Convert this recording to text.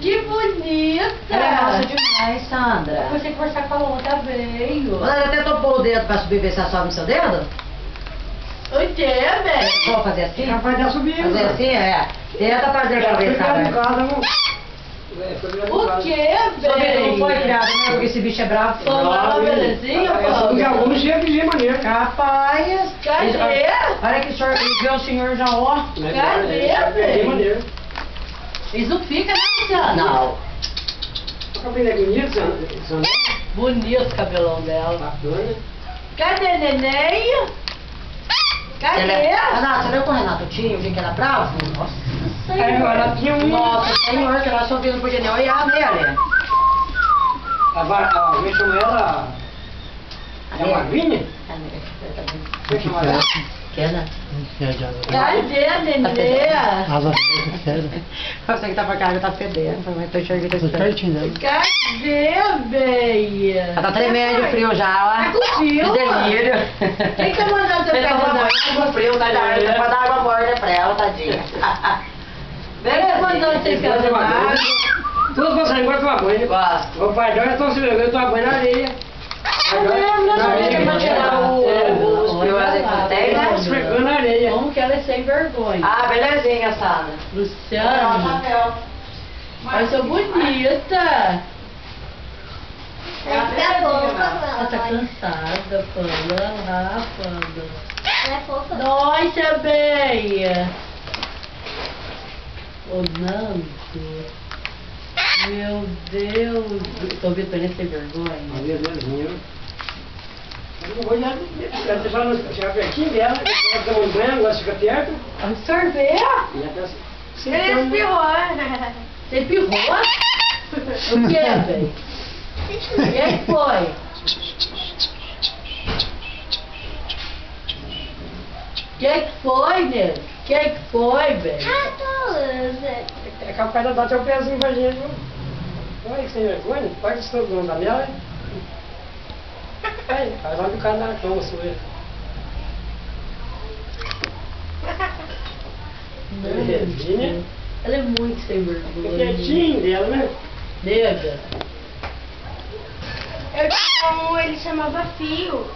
Que bonita! Ela é moça demais, Sandra. Você conversar com a outra veio. Ela até topou o dedo pra subir, ver se ela sobe no seu dedo? O que, velho? Vou fazer assim? Capaz de subir. Fazer assim, é. Tenta fazer pra ver, sabe? O que, velho? Não foi criado, né? Porque esse bicho é bravo. Tomar uma belezinha, Porque Paulo? alguns chegam de maneira. Capaz. Cadê? Olha que o senhor viu o senhor já, ó. Cadê, velho? Isso não fica, né, Luciana? Não. O cabelo é bonito, Sandra? Bonito o cabelão dela. Bacana. Cadê, neném? Cadê? Renato, você viu com o Renato tinha o dia que era bravo? Nossa Ela tinha um... Nossa senhor, que ela só não podia nem olhar nele. A gente chama ela... É a Marvinha? Como chama ela? Quer, né? Cadê, nenê? Você que tá pra cá, tá fedendo. Mas tô enxergando isso. Cadê, véia? Ela tá tremendo de frio já, ó. Tá com frio? Que delírio. Quem tá mandando você Você toma pegar banho com frio, tá ligado? Pra dar água morna pra ela, tadinha. Quem tá mandando você pegar água? Todos vocês gostam de tomar banho. Gosto. O pai dela estão se levando tomar banho na areia. Esfregando na areia. Como que ela é sem vergonha? Ah, belezinha, Sandra. Luciana, mas sou bonita. Ela tá cansada, Panda, Panda. Nossa, bem. Ô, Nando. Meu Deus. Tô vendo ele sem vergonha. Meu Deusinho. Eu não vou já deixar ela chegar pertinho dela. Ela toma um banho, gosta de ficar perto. Absorver? E até se Você pirrou? O que é, velho? O que foi? O que foi, Nê? O que foi, velho? é capaz de dar teu pezinho pra gente. Olha que sem vergonha. Pode estar o dono da minha. Faz lá do cara na cama sua. Não, ela é muito sem vergonha. Quietinho dela, né? Nega. Eu tinha um, ele chamava Fio.